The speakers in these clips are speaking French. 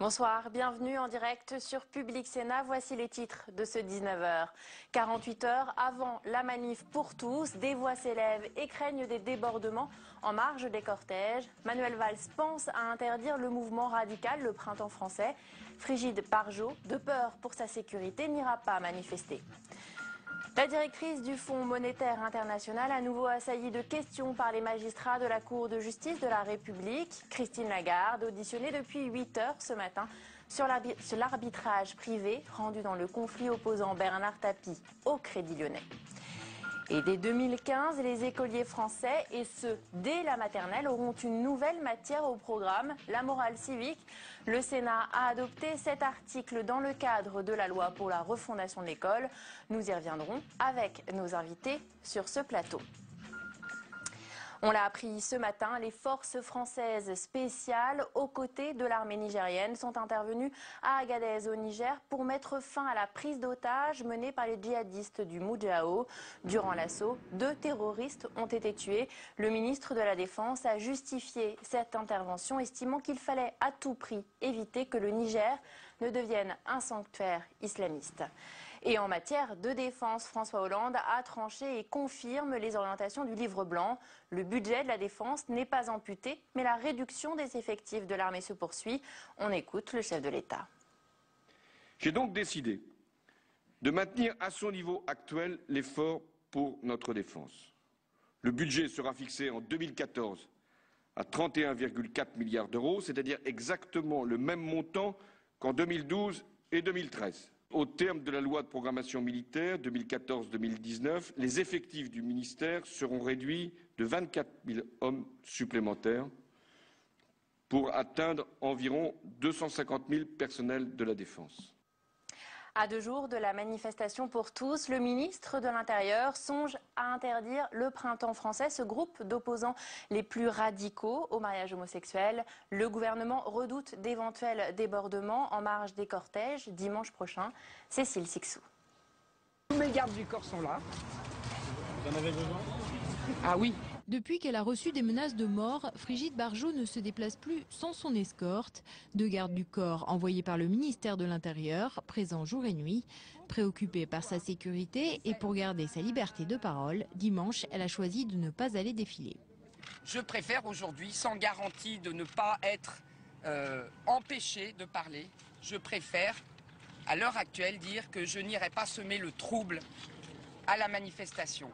Bonsoir, bienvenue en direct sur Public Sénat. Voici les titres de ce 19h. 48 heures avant la manif pour tous, des voix s'élèvent et craignent des débordements en marge des cortèges. Manuel Valls pense à interdire le mouvement radical, le Printemps français. Frigide Barjot, de peur pour sa sécurité, n'ira pas manifester. La directrice du Fonds monétaire international à nouveau assaillie de questions par les magistrats de la Cour de justice de la République. Christine Lagarde, auditionnée depuis 8 heures ce matin sur l'arbitrage privé rendu dans le conflit opposant Bernard Tapie au Crédit Lyonnais. Et dès 2015, les écoliers français, et ce dès la maternelle, auront une nouvelle matière au programme, la morale civique. Le Sénat a adopté cet article dans le cadre de la loi pour la refondation de l'école. Nous y reviendrons avec nos invités sur ce plateau. On l'a appris ce matin, les forces françaises spéciales aux côtés de l'armée nigérienne sont intervenues à Agadez au Niger pour mettre fin à la prise d'otages menée par les djihadistes du Moudjahou. Durant l'assaut, 2 terroristes ont été tués. Le ministre de la Défense a justifié cette intervention, estimant qu'il fallait à tout prix éviter que le Niger ne devienne un sanctuaire islamiste. Et en matière de défense, François Hollande a tranché et confirme les orientations du livre blanc. Le budget de la défense n'est pas amputé, mais la réduction des effectifs de l'armée se poursuit. On écoute le chef de l'État. J'ai donc décidé de maintenir à son niveau actuel l'effort pour notre défense. Le budget sera fixé en 2014 à 31,4 milliards d'euros, c'est-à-dire exactement le même montant qu'en 2012 et 2013. Au terme de la loi de programmation militaire 2014-2019, les effectifs du ministère seront réduits de 24 000 hommes supplémentaires pour atteindre environ 250 000 personnels de la défense. À 2 jours de la manifestation pour tous, le ministre de l'Intérieur songe à interdire le Printemps français, ce groupe d'opposants les plus radicaux au mariage homosexuel. Le gouvernement redoute d'éventuels débordements en marge des cortèges dimanche prochain. Cécile Sixou. Tous mes gardes du corps sont là. Vous en avez besoin? Ah oui. Depuis qu'elle a reçu des menaces de mort, Frigide Barjot ne se déplace plus sans son escorte. 2 gardes du corps envoyés par le ministère de l'Intérieur, présents jour et nuit. Préoccupée par sa sécurité et pour garder sa liberté de parole, dimanche, elle a choisi de ne pas aller défiler. Je préfère aujourd'hui, sans garantie de ne pas être empêché de parler, je préfère à l'heure actuelle dire que je n'irai pas semer le trouble à la manifestation.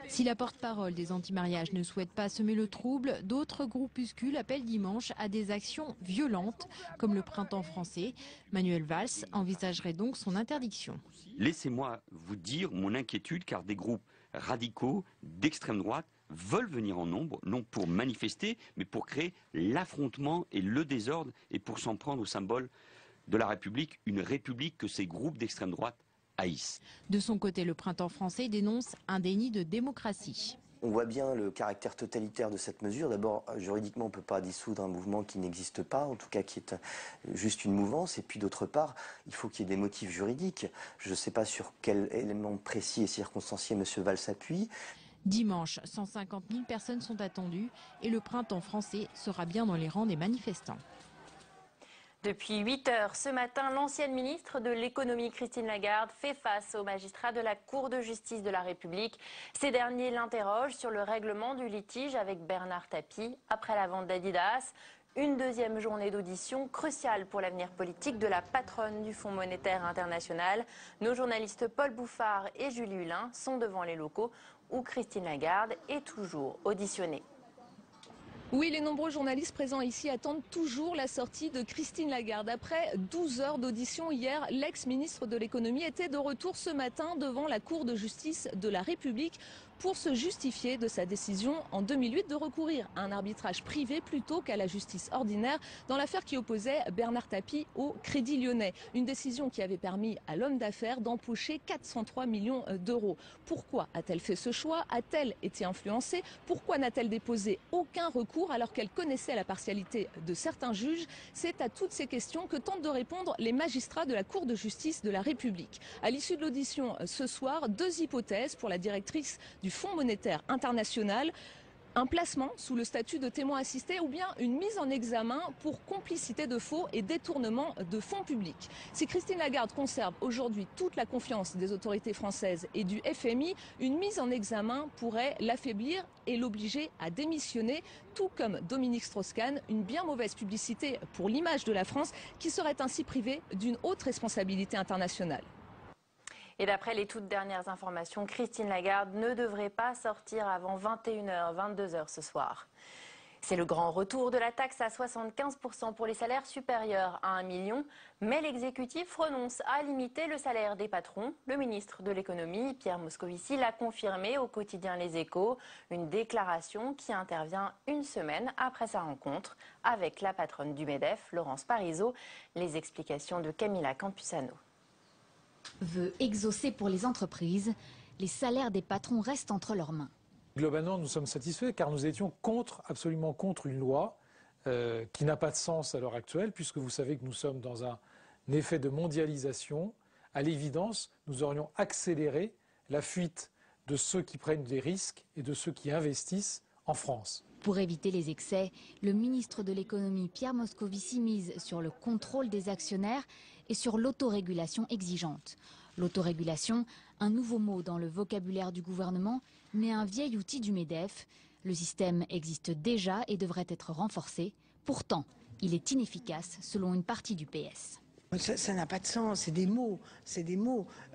Si la porte-parole des anti-mariages ne souhaite pas semer le trouble, d'autres groupuscules appellent dimanche à des actions violentes, comme le Printemps français. Manuel Valls envisagerait donc son interdiction. Laissez-moi vous dire mon inquiétude, car des groupes radicaux d'extrême droite veulent venir en nombre, non pour manifester, mais pour créer l'affrontement et le désordre, et pour s'en prendre au symbole de la République, une République que ces groupes d'extrême droite haïssent. De son côté, le Printemps français dénonce un déni de démocratie. On voit bien le caractère totalitaire de cette mesure. D'abord, juridiquement, on ne peut pas dissoudre un mouvement qui n'existe pas, en tout cas qui est juste une mouvance. Et puis d'autre part, il faut qu'il y ait des motifs juridiques. Je ne sais pas sur quel élément précis et circonstancié M. Valls s'appuie. Dimanche, 150 000 personnes sont attendues et le Printemps français sera bien dans les rangs des manifestants. Depuis 8 heures ce matin, l'ancienne ministre de l'économie Christine Lagarde fait face aux magistrats de la Cour de justice de la République. Ces derniers l'interrogent sur le règlement du litige avec Bernard Tapie après la vente d'Adidas. Une deuxième journée d'audition cruciale pour l'avenir politique de la patronne du Fonds monétaire international. Nos journalistes Paul Bouffard et Julie Hulin sont devant les locaux où Christine Lagarde est toujours auditionnée. Oui, les nombreux journalistes présents ici attendent toujours la sortie de Christine Lagarde. Après 12 heures d'audition hier, l'ex-ministre de l'économie était de retour ce matin devant la Cour de justice de la République pour se justifier de sa décision en 2008 de recourir à un arbitrage privé plutôt qu'à la justice ordinaire dans l'affaire qui opposait Bernard Tapie au Crédit Lyonnais. Une décision qui avait permis à l'homme d'affaires d'empocher 403 millions d'euros. Pourquoi a-t-elle fait ce choix? A-t-elle été influencée? Pourquoi n'a-t-elle déposé aucun recours alors qu'elle connaissait la partialité de certains juges? C'est à toutes ces questions que tentent de répondre les magistrats de la Cour de justice de la République. À l'issue de l'audition ce soir, 2 hypothèses pour la directrice du Fonds monétaire international. Un placement sous le statut de témoin assisté ou bien une mise en examen pour complicité de faux et détournement de fonds publics. Si Christine Lagarde conserve aujourd'hui toute la confiance des autorités françaises et du FMI, une mise en examen pourrait l'affaiblir et l'obliger à démissionner, tout comme Dominique Strauss-Kahn, une bien mauvaise publicité pour l'image de la France qui serait ainsi privée d'une haute responsabilité internationale. Et d'après les toutes dernières informations, Christine Lagarde ne devrait pas sortir avant 21h, 22h ce soir. C'est le grand retour de la taxe à 75% pour les salaires supérieurs à 1 million, mais l'exécutif renonce à limiter le salaire des patrons. Le ministre de l'économie, Pierre Moscovici, l'a confirmé au quotidien Les Échos, une déclaration qui intervient une semaine après sa rencontre avec la patronne du MEDEF, Laurence Parisot. Les explications de Camilla Campusano. Veut exaucer pour les entreprises, les salaires des patrons restent entre leurs mains. Globalement, nous sommes satisfaits car nous étions absolument contre une loi qui n'a pas de sens à l'heure actuelle, puisque vous savez que nous sommes dans un effet de mondialisation. À l'évidence, nous aurions accéléré la fuite de ceux qui prennent des risques et de ceux qui investissent en France. Pour éviter les excès, le ministre de l'économie Pierre Moscovici mise sur le contrôle des actionnaires et sur l'autorégulation exigeante. L'autorégulation, un nouveau mot dans le vocabulaire du gouvernement, mais un vieil outil du MEDEF. Le système existe déjà et devrait être renforcé. Pourtant, il est inefficace selon une partie du PS. Ça n'a pas de sens, c'est des mots.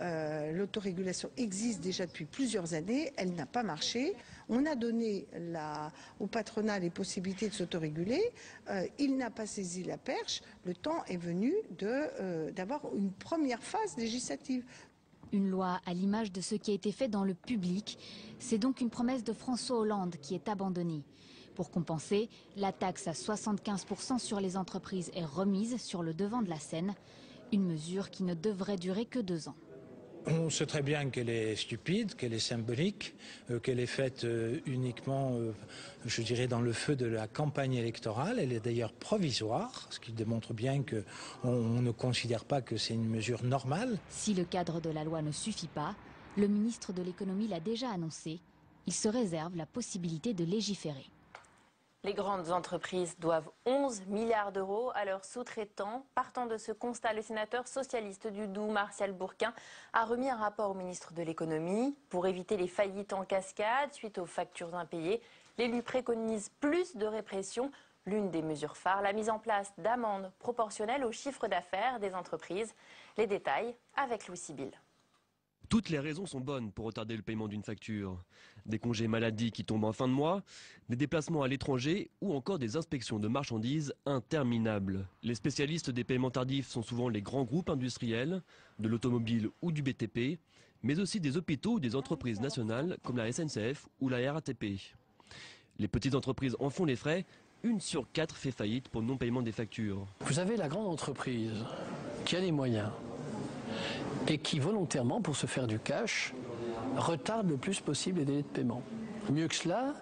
L'autorégulation existe déjà depuis plusieurs années, elle n'a pas marché. On a donné au patronat les possibilités de s'autoréguler, il n'a pas saisi la perche. Le temps est venu d'avoir une première phase législative. Une loi à l'image de ce qui a été fait dans le public, c'est donc une promesse de François Hollande qui est abandonnée. Pour compenser, la taxe à 75% sur les entreprises est remise sur le devant de la scène, une mesure qui ne devrait durer que 2 ans. On sait très bien qu'elle est stupide, qu'elle est symbolique, qu'elle est faite uniquement, je dirais, dans le feu de la campagne électorale. Elle est d'ailleurs provisoire, ce qui démontre bien qu'on ne considère pas que c'est une mesure normale. Si le cadre de la loi ne suffit pas, le ministre de l'économie l'a déjà annoncé, il se réserve la possibilité de légiférer. Les grandes entreprises doivent 11 milliards d'euros à leurs sous-traitants. Partant de ce constat, le sénateur socialiste du Doubs, Martial Bourquin, a remis un rapport au ministre de l'économie. Pour éviter les faillites en cascade suite aux factures impayées, l'élu préconise plus de répression. L'une des mesures phares, la mise en place d'amendes proportionnelles au chiffre d'affaires des entreprises. Les détails avec Louis Sibyl. Toutes les raisons sont bonnes pour retarder le paiement d'une facture. Des congés maladie qui tombent en fin de mois, des déplacements à l'étranger ou encore des inspections de marchandises interminables. Les spécialistes des paiements tardifs sont souvent les grands groupes industriels, de l'automobile ou du BTP, mais aussi des hôpitaux ou des entreprises nationales comme la SNCF ou la RATP. Les petites entreprises en font les frais, 1 sur 4 fait faillite pour non-paiement des factures. Vous avez la grande entreprise qui a les moyens et qui volontairement, pour se faire du cash, retarde le plus possible les délais de paiement. Mieux que cela,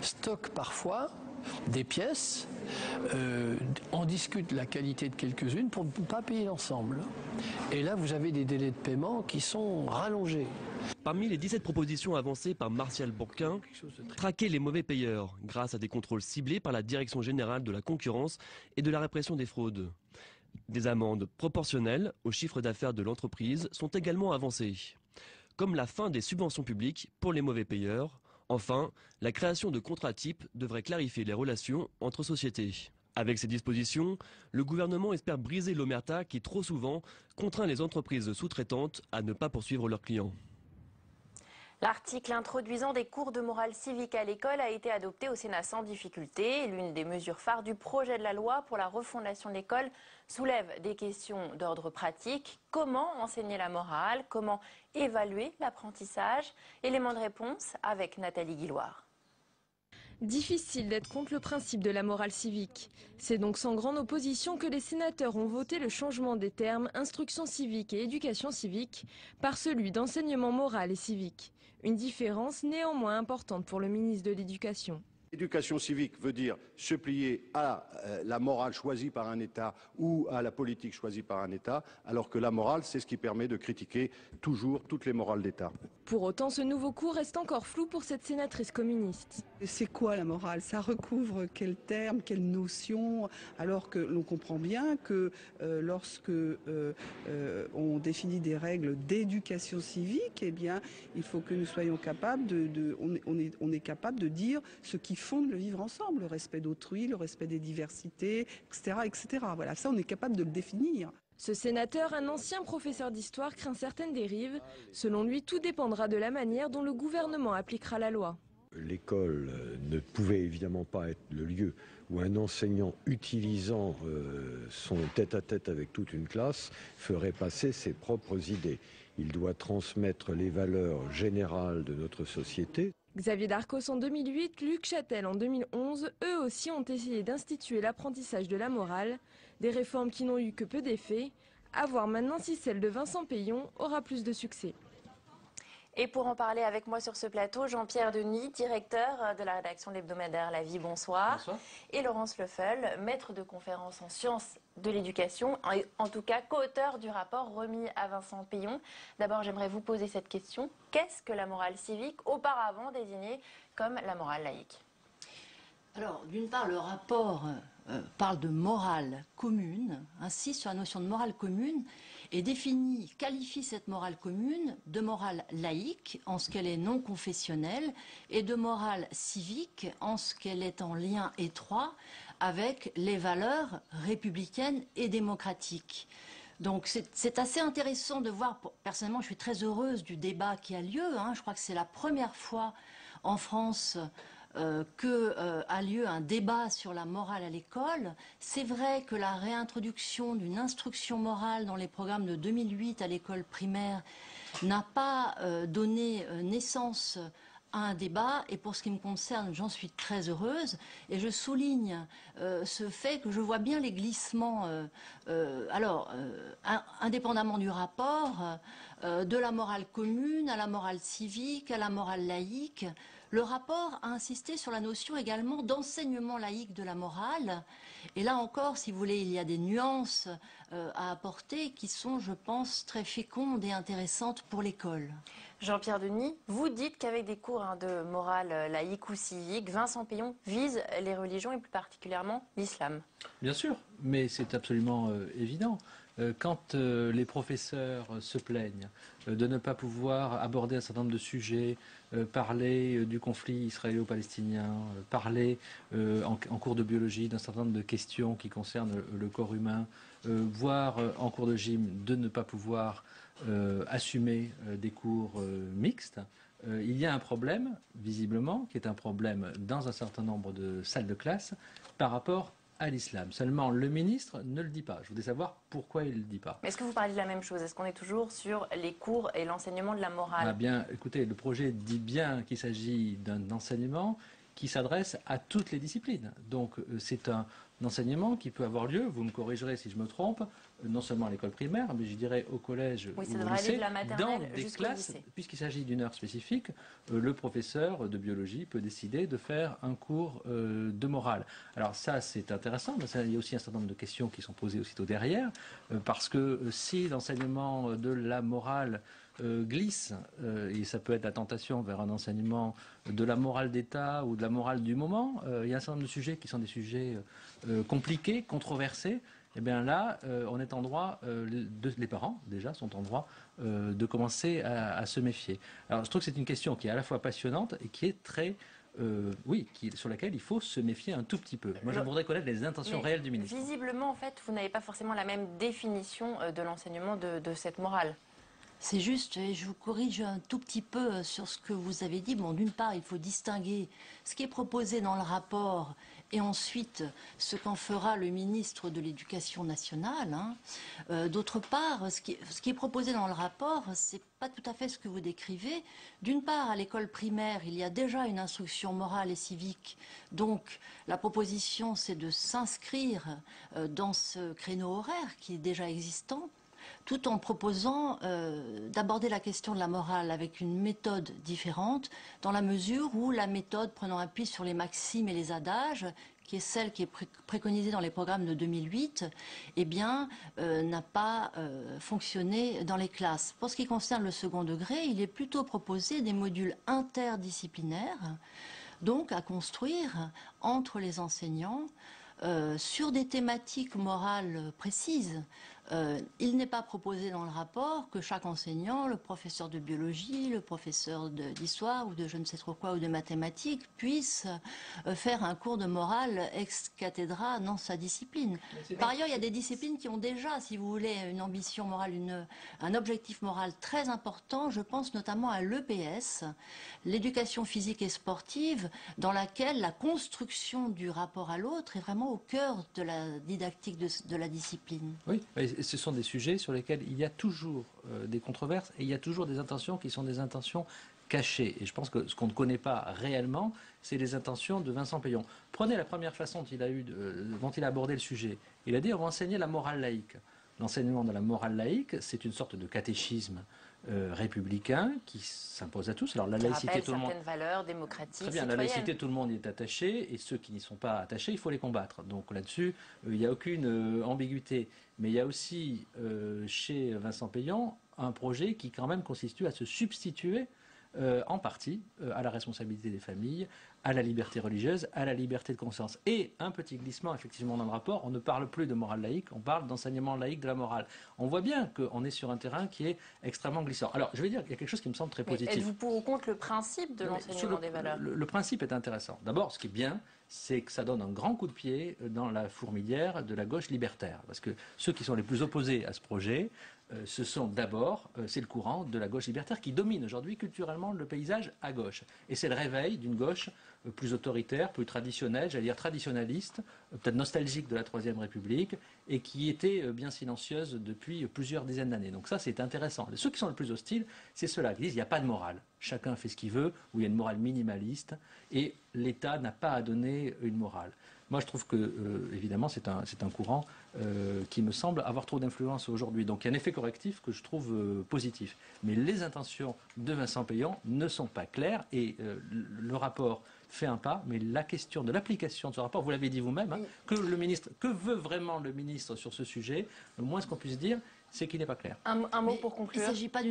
stocke parfois des pièces, en discute la qualité de quelques-unes pour ne pas payer l'ensemble. Et là, vous avez des délais de paiement qui sont rallongés. Parmi les 17 propositions avancées par Martial Bourquin, traquer les mauvais payeurs grâce à des contrôles ciblés par la Direction générale de la concurrence et de la répression des fraudes. Des amendes proportionnelles au chiffre d'affaires de l'entreprise sont également avancées, comme la fin des subventions publiques pour les mauvais payeurs. Enfin, la création de contrats types devrait clarifier les relations entre sociétés. Avec ces dispositions, le gouvernement espère briser l'omerta qui trop souvent contraint les entreprises sous-traitantes à ne pas poursuivre leurs clients. L'article introduisant des cours de morale civique à l'école a été adopté au Sénat sans difficulté. L'une des mesures phares du projet de la loi pour la refondation de l'école soulève des questions d'ordre pratique. Comment enseigner la morale? Comment évaluer l'apprentissage? Élément de réponse avec Nathalie Guilloire. Difficile d'être contre le principe de la morale civique. C'est donc sans grande opposition que les sénateurs ont voté le changement des termes instruction civique et éducation civique par celui d'enseignement moral et civique. Une différence néanmoins importante pour le ministre de l'Éducation. L'éducation civique veut dire se plier à la morale choisie par un État ou à la politique choisie par un État, alors que la morale, c'est ce qui permet de critiquer toujours toutes les morales d'État. Pour autant, ce nouveau cours reste encore flou pour cette sénatrice communiste. C'est quoi la morale? Ça recouvre quel terme, quelle notion? Alors que l'on comprend bien que lorsque on définit des règles d'éducation civique, eh bien, il faut que nous soyons capables on est capable de dire ce qui fonde le vivre ensemble, le respect d'autrui, le respect des diversités, etc., etc. Voilà, ça, on est capable de le définir. Ce sénateur, un ancien professeur d'histoire, craint certaines dérives. Selon lui, tout dépendra de la manière dont le gouvernement appliquera la loi. L'école ne pouvait évidemment pas être le lieu où un enseignant utilisant son tête-à-tête avec toute une classe ferait passer ses propres idées. Il doit transmettre les valeurs générales de notre société. Xavier Darcos en 2008, Luc Châtel en 2011, eux aussi ont essayé d'instituer l'apprentissage de la morale, des réformes qui n'ont eu que peu d'effet. À voir maintenant si celle de Vincent Peillon aura plus de succès. Et pour en parler avec moi sur ce plateau, Jean-Pierre Denis, directeur de la rédaction de l'hebdomadaire La Vie, bonsoir. Bonsoir. Et Laurence Lefeul, maître de conférences en sciences de l'éducation, en tout cas co-auteur du rapport remis à Vincent Peillon. D'abord, j'aimerais vous poser cette question. Qu'est-ce que la morale civique, auparavant désignée comme la morale laïque? Alors, d'une part, le rapport parle de morale commune, insiste sur la notion de morale commune, et qualifie cette morale commune de morale laïque en ce qu'elle est non confessionnelle et de morale civique en ce qu'elle est en lien étroit avec les valeurs républicaines et démocratiques. Donc c'est assez intéressant de voir, personnellement je suis très heureuse du débat qui a lieu, je crois que c'est la première fois en France a lieu un débat sur la morale à l'école. C'est vrai que la réintroduction d'une instruction morale dans les programmes de 2008 à l'école primaire n'a pas donné naissance à un débat, et pour ce qui me concerne, j'en suis très heureuse, et je souligne ce fait que je vois bien les glissements, indépendamment du rapport, de la morale commune à la morale civique, à la morale laïque. Le rapport a insisté sur la notion également d'enseignement laïque de la morale. Et là encore, si vous voulez, il y a des nuances à apporter qui sont, je pense, très fécondes et intéressantes pour l'école. Jean-Pierre Denis, vous dites qu'avec des cours de morale laïque ou civique, Vincent Peillon vise les religions et plus particulièrement l'islam. Bien sûr, mais c'est absolument évident. Quand les professeurs se plaignent de ne pas pouvoir aborder un certain nombre de sujets, parler du conflit israélo-palestinien, parler en cours de biologie d'un certain nombre de questions qui concernent le corps humain, voire en cours de gym de ne pas pouvoir assumer des cours mixtes, il y a un problème, visiblement, qui est un problème dans un certain nombre de salles de classe par rapport à l'islam. Seulement, le ministre ne le dit pas. Je voudrais savoir pourquoi il ne le dit pas. Mais est-ce que vous parlez de la même chose? Est-ce qu'on est toujours sur les cours et l'enseignement de la morale? Ah bien, écoutez, le projet dit bien qu'il s'agit d'un enseignement qui s'adresse à toutes les disciplines. Donc, c'est un enseignement qui peut avoir lieu, vous me corrigerez si je me trompe, non seulement à l'école primaire, mais je dirais au collège ou au lycée, dans des classes, puisqu'il s'agit d'une heure spécifique, le professeur de biologie peut décider de faire un cours de morale. Alors ça, c'est intéressant, mais il y a aussi un certain nombre de questions qui sont posées aussitôt derrière, parce que si l'enseignement de la morale glisse, et ça peut être la tentation vers un enseignement de la morale d'État ou de la morale du moment, il y a un certain nombre de sujets qui sont des sujets compliqués, controversés. Et bien là, on est en droit, les parents déjà sont en droit de commencer à se méfier. Alors je trouve que c'est une question qui est à la fois passionnante et qui est très sur laquelle il faut se méfier un tout petit peu. Moi, je voudrais connaître les intentions réelles du ministre. Visiblement, en fait, vous n'avez pas forcément la même définition de l'enseignement de cette morale. C'est juste, et je vous corrige un tout petit peu sur ce que vous avez dit. Bon, d'une part, il faut distinguer ce qui est proposé dans le rapport et ensuite ce qu'en fera le ministre de l'Éducation nationale. D'autre part, ce qui est proposé dans le rapport, c'est pas tout à fait ce que vous décrivez. D'une part, à l'école primaire, il y a déjà une instruction morale et civique. Donc, la proposition, c'est de s'inscrire dans ce créneau horaire qui est déjà existant. tout en proposant d'aborder la question de la morale avec une méthode différente, dans la mesure où la méthode prenant appui sur les maximes et les adages, qui est celle qui est préconisée dans les programmes de 2008, eh bien, n'a pas fonctionné dans les classes. Pour ce qui concerne le second degré, il est plutôt proposé des modules interdisciplinaires, donc à construire entre les enseignants sur des thématiques morales précises. Il n'est pas proposé dans le rapport que chaque enseignant, le professeur de biologie, le professeur d'histoire ou de je ne sais trop quoi ou de mathématiques puisse faire un cours de morale ex cathedra dans sa discipline. Par ailleurs, il y a des disciplines qui ont déjà, si vous voulez, une ambition morale, un objectif moral très important. Je pense notamment à l'EPS, l'éducation physique et sportive, dans laquelle la construction du rapport à l'autre est vraiment au cœur de la didactique de la discipline. Oui, et ce sont des sujets sur lesquels il y a toujours des controverses et il y a toujours des intentions qui sont des intentions cachées. Et je pense que ce qu'on ne connaît pas réellement, c'est les intentions de Vincent Peillon. Prenez la première façon dont il a abordé le sujet. Il a dit on va enseigner la morale laïque. L'enseignement de la morale laïque, c'est une sorte de catéchisme républicain qui s'impose à tous. Alors la laïcité, tout le monde. Certaines valeurs démocratiques. Très bien, la laïcité, tout le monde y est attaché, et ceux qui n'y sont pas attachés, il faut les combattre. Donc là-dessus, il n'y a aucune ambiguïté. Mais il y a aussi chez Vincent Peillon un projet qui quand même consiste à se substituer en partie à la responsabilité des familles, à la liberté religieuse, à la liberté de conscience. Et un petit glissement, effectivement, dans le rapport, on ne parle plus de morale laïque, on parle d'enseignement laïque de la morale. On voit bien qu'on est sur un terrain qui est extrêmement glissant. Alors, je vais dire qu'il y a quelque chose qui me semble très positif. Êtes-vous pour ou contre le principe de l'enseignement des valeurs? Le principe est intéressant. D'abord, ce qui est bien, c'est que ça donne un grand coup de pied dans la fourmilière de la gauche libertaire. Parce que ceux qui sont les plus opposés à ce projet, ce sont d'abord, c'est le courant de la gauche libertaire qui domine aujourd'hui culturellement le paysage à gauche. Et c'est le réveil d'une gauche plus autoritaire, plus traditionnelle, j'allais dire traditionnaliste, peut-être nostalgique de la Troisième République, et qui était bien silencieuse depuis plusieurs dizaines d'années. Donc ça, c'est intéressant. Ceux qui sont les plus hostiles, c'est ceux-là qui disent il n'y a pas de morale. Chacun fait ce qu'il veut, ou il y a une morale minimaliste, et l'État n'a pas à donner une morale. Moi, je trouve que, évidemment, c'est un courant qui me semble avoir trop d'influence aujourd'hui. Donc, il y a un effet correctif que je trouve positif. Mais les intentions de Vincent Peillon ne sont pas claires et le rapport fait un pas, mais la question de l'application de ce rapport, vous l'avez dit vous-même, hein, que veut vraiment le ministre sur ce sujet, le moins ce qu'on puisse dire, c'est qu'il n'est pas clair. Un mot pour conclure. Il ne s'agit pas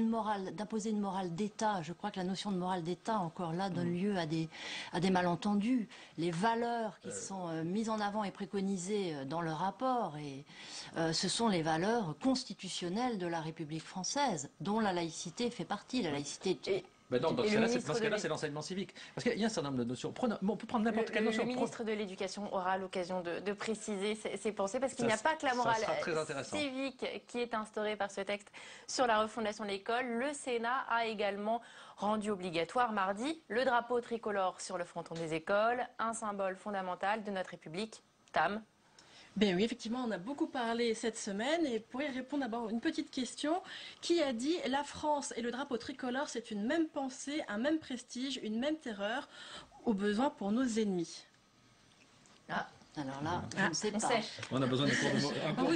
d'imposer une morale d'État. Je crois que la notion de morale d'État, encore là, donne lieu à des malentendus. Les valeurs qui sont mises en avant et préconisées dans le rapport, ce sont les valeurs constitutionnelles de la République française, dont la laïcité fait partie. La laïcité non, dans ce cas-là, c'est l'enseignement civique. Parce qu'il y a un certain nombre de notions. On peut prendre n'importe quelle notion. Le ministre de l'Éducation aura l'occasion de préciser ses pensées, parce qu'il n'y a pas que la morale civique qui est instaurée par ce texte sur la refondation de l'école. Le Sénat a également rendu obligatoire mardi le drapeau tricolore sur le fronton des écoles, un symbole fondamental de notre République. Tam. Ben oui, effectivement, on a beaucoup parlé cette semaine et pour y répondre d'abord une petite question. Qui a dit la France et le drapeau tricolore, c'est une même pensée, un même prestige, une même terreur, au besoin pour nos ennemis? Alors là, je ne sais pas. On a besoin d'un cours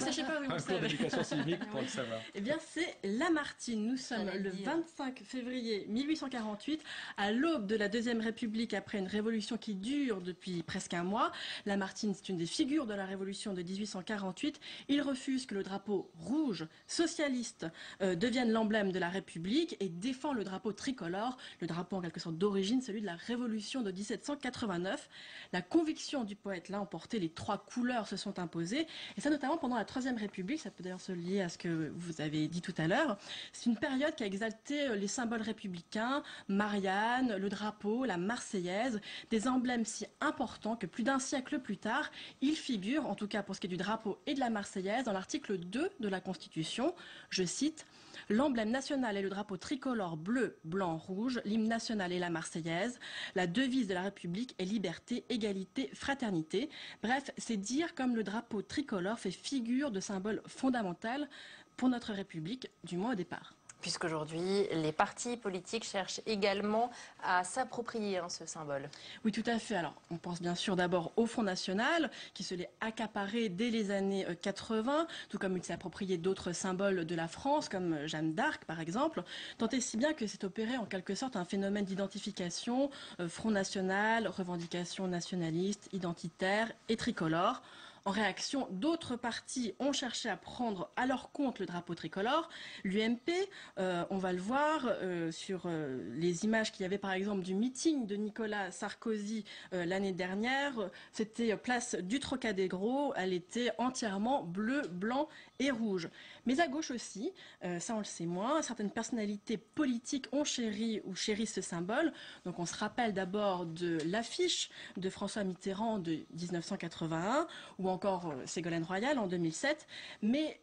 d'éducation civique pour le savoir. Eh bien, c'est Lamartine. Nous sommes le 25 février 1848, à l'aube de la Deuxième République, après une révolution qui dure depuis presque un mois. Lamartine, c'est une des figures de la révolution de 1848. Il refuse que le drapeau rouge socialiste devienne l'emblème de la République et défend le drapeau tricolore, le drapeau en quelque sorte d'origine, celui de la révolution de 1789. La conviction du poète l'a emporté. Les trois couleurs se sont imposées, et ça notamment pendant la Troisième République. Ça peut d'ailleurs se lier à ce que vous avez dit tout à l'heure. C'est une période qui a exalté les symboles républicains, Marianne, le drapeau, la Marseillaise, des emblèmes si importants que plus d'un siècle plus tard, ils figurent, en tout cas pour ce qui est du drapeau et de la Marseillaise, dans l'article 2 de la Constitution. Je cite: l'emblème national est le drapeau tricolore bleu, blanc, rouge, l'hymne national est la Marseillaise, la devise de la République est liberté, égalité, fraternité. Bref, c'est dire comme le drapeau tricolore fait figure de symbole fondamental pour notre République, du moins au départ. puisqu'aujourd'hui, les partis politiques cherchent également à s'approprier ce symbole. Oui, tout à fait. Alors, on pense bien sûr d'abord au Front National, qui se l'est accaparé dès les années 80, tout comme il s'est approprié d'autres symboles de la France, comme Jeanne d'Arc, par exemple, tant et si bien que s'est opéré en quelque sorte un phénomène d'identification, Front National, revendications nationalistes, identitaires et tricolores. En réaction, d'autres partis ont cherché à prendre à leur compte le drapeau tricolore. L'UMP, on va le voir sur les images qu'il y avait par exemple du meeting de Nicolas Sarkozy l'année dernière. C'était place du Trocadéro. Elle était entièrement bleue, blanc et rouge. Mais à gauche aussi, ça on le sait moins, certaines personnalités politiques ont chéri ou chérissent ce symbole. Donc on se rappelle d'abord de l'affiche de François Mitterrand de 1981 ou encore Ségolène Royal en 2007, mais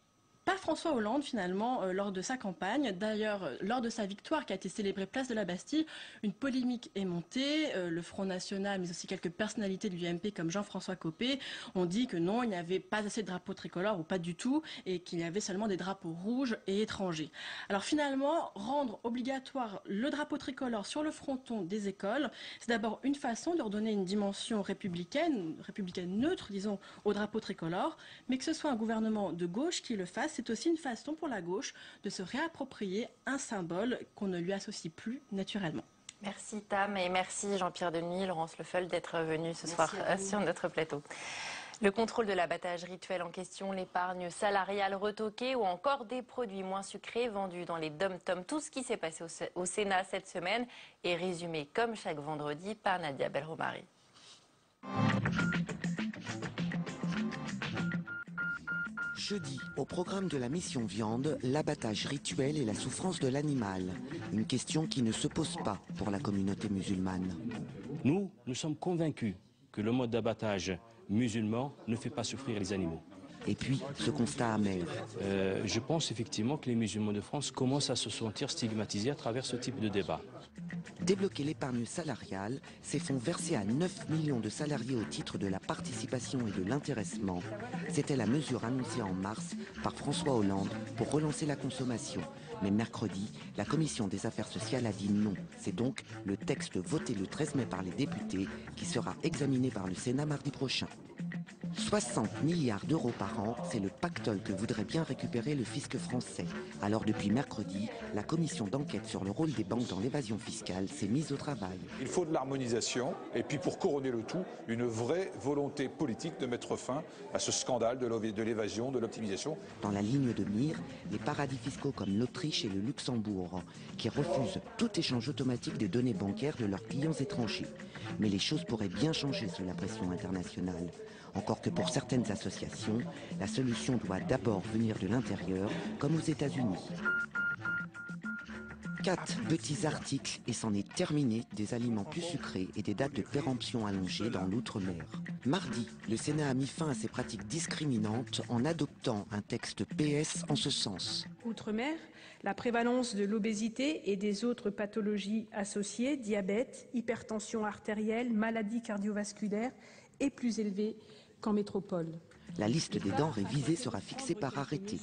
pas François Hollande finalement lors de sa campagne. D'ailleurs, lors de sa victoire qui a été célébrée place de la Bastille, une polémique est montée. Le Front National, mais aussi quelques personnalités de l'UMP comme Jean-François Copé ont dit que non, il n'y avait pas assez de drapeaux tricolores ou pas du tout, et qu'il y avait seulement des drapeaux rouges et étrangers. Alors finalement, rendre obligatoire le drapeau tricolore sur le fronton des écoles, c'est d'abord une façon de leur donner une dimension républicaine neutre, disons, au drapeau tricolore, mais que ce soit un gouvernement de gauche qui le fasse, c'est aussi une façon pour la gauche de se réapproprier un symbole qu'on ne lui associe plus naturellement. Merci Tam et merci Jean-Pierre Denis, Laurence Lefeul d'être venus ce soir sur notre plateau. Le contrôle de l'abattage rituel en question, l'épargne salariale retoquée ou encore des produits moins sucrés vendus dans les dom-toms. Tout ce qui s'est passé au Sénat cette semaine est résumé comme chaque vendredi par Nadia Belromari. Jeudi, au programme de la mission viande, l'abattage rituel et la souffrance de l'animal. Une question qui ne se pose pas pour la communauté musulmane. Nous sommes convaincus que le mode d'abattage musulman ne fait pas souffrir les animaux. Et puis, ce constat amer. Je pense effectivement que les musulmans de France commencent à se sentir stigmatisés à travers ce type de débat. Débloquer l'épargne salariale, ces fonds versés à 9 millions de salariés au titre de la participation et de l'intéressement, c'était la mesure annoncée en mars par François Hollande pour relancer la consommation. Mais mercredi, la Commission des affaires sociales a dit non. C'est donc le texte voté le 13 mai par les députés qui sera examiné par le Sénat mardi prochain. 60 milliards d'euros par an, c'est le pactole que voudrait bien récupérer le fisc français. Alors depuis mercredi, la commission d'enquête sur le rôle des banques dans l'évasion fiscale s'est mise au travail. Il faut de l'harmonisation et puis pour couronner le tout, une vraie volonté politique de mettre fin à ce scandale de l'évasion, de l'optimisation. Dans la ligne de mire, les paradis fiscaux comme l'Autriche et le Luxembourg, qui refusent tout échange automatique des données bancaires de leurs clients étrangers. Mais les choses pourraient bien changer sous la pression internationale. Encore que pour certaines associations, la solution doit d'abord venir de l'intérieur, comme aux États-Unis. 4 petits articles et c'en est terminé des aliments plus sucrés et des dates de péremption allongées dans l'outre-mer. Mardi, le Sénat a mis fin à ces pratiques discriminantes en adoptant un texte PS en ce sens. Outre-mer, la prévalence de l'obésité et des autres pathologies associées, diabète, hypertension artérielle, maladies cardiovasculaires, est plus élevée qu'en métropole. La liste des denrées visées sera fixée par arrêté.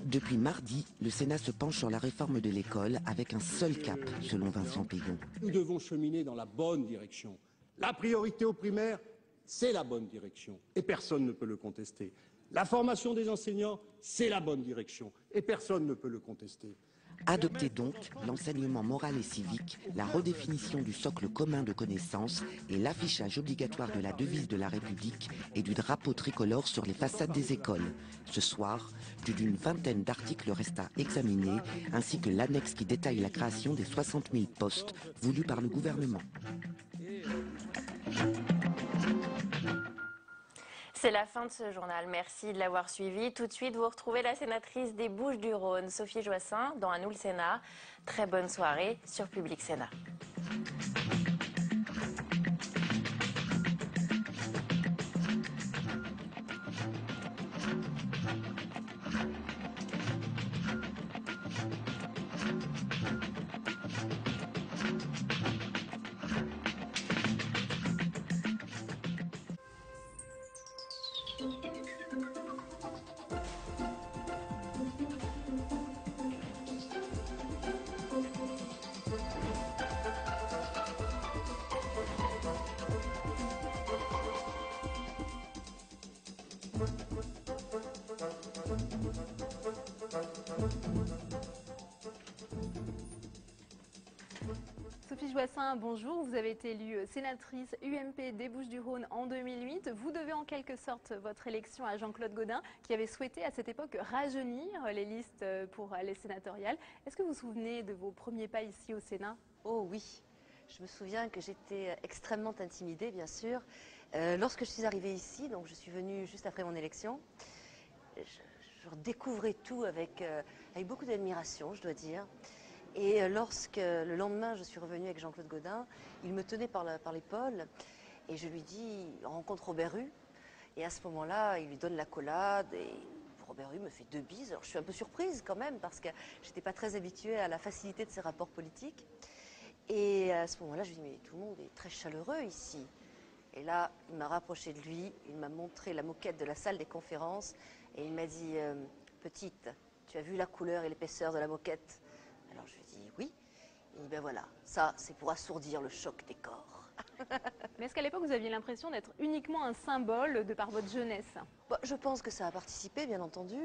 Depuis mardi, le Sénat se penche sur la réforme de l'école avec un seul cap, selon Vincent Peillon. Nous devons cheminer dans la bonne direction. La priorité au primaire, c'est la bonne direction et personne ne peut le contester. La formation des enseignants, c'est la bonne direction et personne ne peut le contester. Adopter donc l'enseignement moral et civique, la redéfinition du socle commun de connaissances et l'affichage obligatoire de la devise de la République et du drapeau tricolore sur les façades des écoles. Ce soir, plus d'une vingtaine d'articles restent à examiner, ainsi que l'annexe qui détaille la création des 60 000 postes voulus par le gouvernement. C'est la fin de ce journal. Merci de l'avoir suivi. Tout de suite, vous retrouvez la sénatrice des Bouches-du-Rhône, Sophie Joissaint, dans À nous le Sénat. Très bonne soirée sur Public Sénat. Sophie Joissaint, bonjour. Vous avez été élue sénatrice UMP des Bouches-du-Rhône en 2008. Vous devez en quelque sorte votre élection à Jean-Claude Gaudin, qui avait souhaité à cette époque rajeunir les listes pour les sénatoriales. Est-ce que vous vous souvenez de vos premiers pas ici au Sénat? Oh oui, je me souviens que j'étais extrêmement intimidée, bien sûr. Lorsque je suis arrivée ici, donc je suis venue juste après mon élection, je découvrais tout avec beaucoup d'admiration, je dois dire. Et lorsque le lendemain je suis revenue avec Jean-Claude Gaudin, il me tenait par l'épaule et je lui dis « rencontre Robert Hue ». Et à ce moment-là, il lui donne l'accolade et Robert Hue me fait 2 bises. Alors je suis un peu surprise quand même parce que je n'étais pas très habituée à la facilité de ses rapports politiques. Et à ce moment-là, je lui dis « mais tout le monde est très chaleureux ici ». Et là, il m'a rapproché de lui, il m'a montré la moquette de la salle des conférences et il m'a dit « petite, tu as vu la couleur et l'épaisseur de la moquette ?» Alors je lui ai dit oui, et ben voilà, ça c'est pour assourdir le choc des corps. Mais est-ce qu'à l'époque vous aviez l'impression d'être uniquement un symbole de par votre jeunesse? Je pense que ça a participé bien entendu,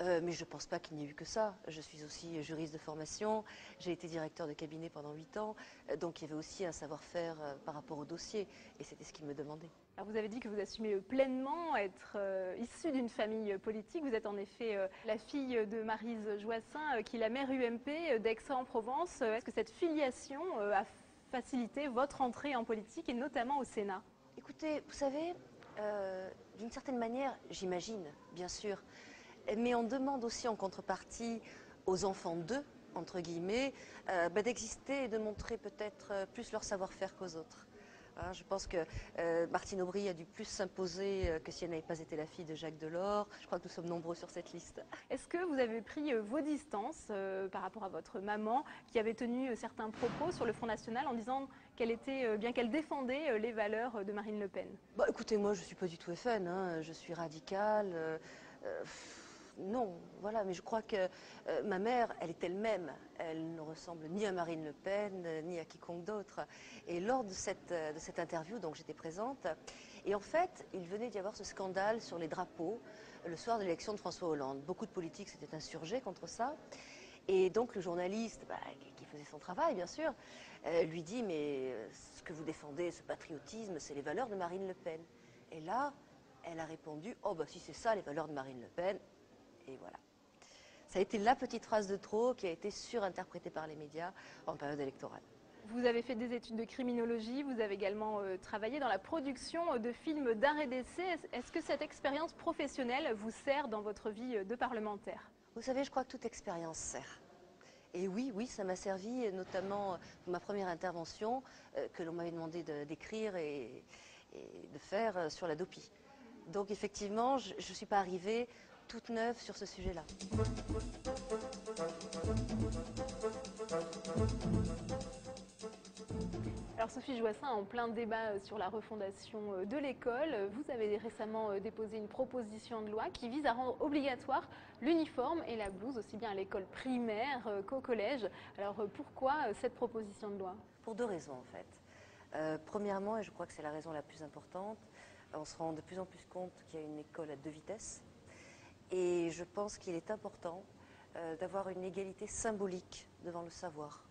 mais je ne pense pas qu'il n'y ait eu que ça. Je suis aussi juriste de formation, j'ai été directeur de cabinet pendant 8 ans, donc il y avait aussi un savoir-faire par rapport au dossier, et c'était ce qu'il me demandait. Alors vous avez dit que vous assumez pleinement être issue d'une famille politique. Vous êtes en effet la fille de Maryse Joissaint, qui est la maire UMP d'Aix-en-Provence. Est-ce que cette filiation a facilité votre entrée en politique et notamment au Sénat? Écoutez, vous savez, d'une certaine manière, j'imagine, bien sûr, mais on demande aussi en contrepartie aux enfants d'eux, entre guillemets, d'exister et de montrer peut-être plus leur savoir-faire qu'aux autres. Je pense que Martine Aubry a dû plus s'imposer que si elle n'avait pas été la fille de Jacques Delors. Je crois que nous sommes nombreux sur cette liste. Est-ce que vous avez pris vos distances par rapport à votre maman qui avait tenu certains propos sur le Front National en disant qu'elle était, bien qu'elle défendait les valeurs de Marine Le Pen? Écoutez, moi je ne suis pas du tout FN, je suis radicale. Non, voilà, mais je crois que ma mère, elle est elle-même. Elle ne ressemble ni à Marine Le Pen, ni à quiconque d'autre. Et lors de cette interview, donc j'étais présente, et en fait, il venait d'y avoir ce scandale sur les drapeaux le soir de l'élection de François Hollande. Beaucoup de politiques s'étaient insurgés contre ça. Et donc le journaliste, qui faisait son travail, bien sûr, lui dit « mais ce que vous défendez, ce patriotisme, c'est les valeurs de Marine Le Pen ». Et là, elle a répondu « oh si c'est ça les valeurs de Marine Le Pen ». Et voilà. Ça a été la petite phrase de trop qui a été surinterprétée par les médias en période électorale. Vous avez fait des études de criminologie, vous avez également travaillé dans la production de films d'art et d'essai. Est-ce que cette expérience professionnelle vous sert dans votre vie de parlementaire? Vous savez, je crois que toute expérience sert. Et oui, ça m'a servi, notamment pour ma première intervention que l'on m'avait demandé d'écrire et de faire sur la DOPI. Donc effectivement, je ne suis pas arrivée toute neuve sur ce sujet-là. Alors Sophie Joissaint, en plein débat sur la refondation de l'école, vous avez récemment déposé une proposition de loi qui vise à rendre obligatoire l'uniforme et la blouse, aussi bien à l'école primaire qu'au collège. Alors pourquoi cette proposition de loi? Pour 2 raisons en fait. Premièrement, et je crois que c'est la raison la plus importante, on se rend de plus en plus compte qu'il y a une école à 2 vitesses. Et je pense qu'il est important d'avoir une égalité symbolique devant le savoir.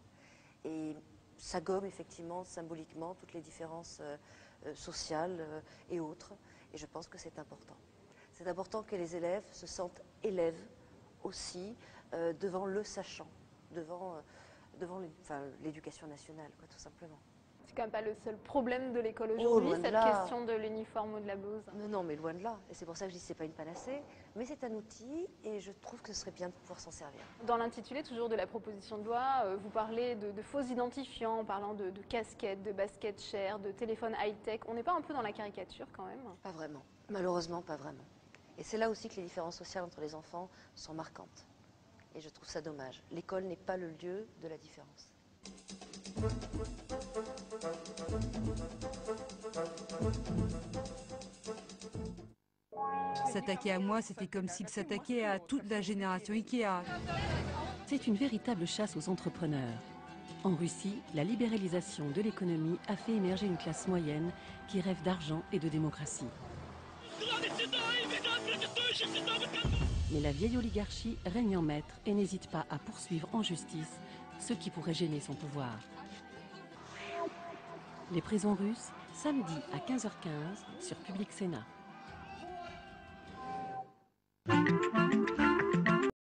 Et ça gomme effectivement symboliquement toutes les différences sociales et autres. Et je pense que c'est important. C'est important que les élèves se sentent élèves aussi devant le sachant, devant l'éducation nationale, quoi, tout simplement. C'est quand même pas le seul problème de l'école aujourd'hui, cette question de l'uniforme ou de la blouse. Non, mais loin de là. Et c'est pour ça que je dis que ce n'est pas une panacée, mais c'est un outil et je trouve que ce serait bien de pouvoir s'en servir. Dans l'intitulé toujours de la proposition de loi, vous parlez de faux identifiants, en parlant de casquettes, de baskets chères, de téléphones high-tech. On n'est pas un peu dans la caricature quand même? Pas vraiment. Malheureusement, pas vraiment. Et c'est là aussi que les différences sociales entre les enfants sont marquantes. Et je trouve ça dommage. L'école n'est pas le lieu de la différence. S'attaquer à moi, c'était comme s'il s'attaquait à toute la génération Ikea. C'est une véritable chasse aux entrepreneurs. En Russie, la libéralisation de l'économie a fait émerger une classe moyenne qui rêve d'argent et de démocratie. Mais la vieille oligarchie règne en maître et n'hésite pas à poursuivre en justice ceux qui pourraient gêner son pouvoir. Les prisons russes, samedi à 15h15 sur Public Sénat.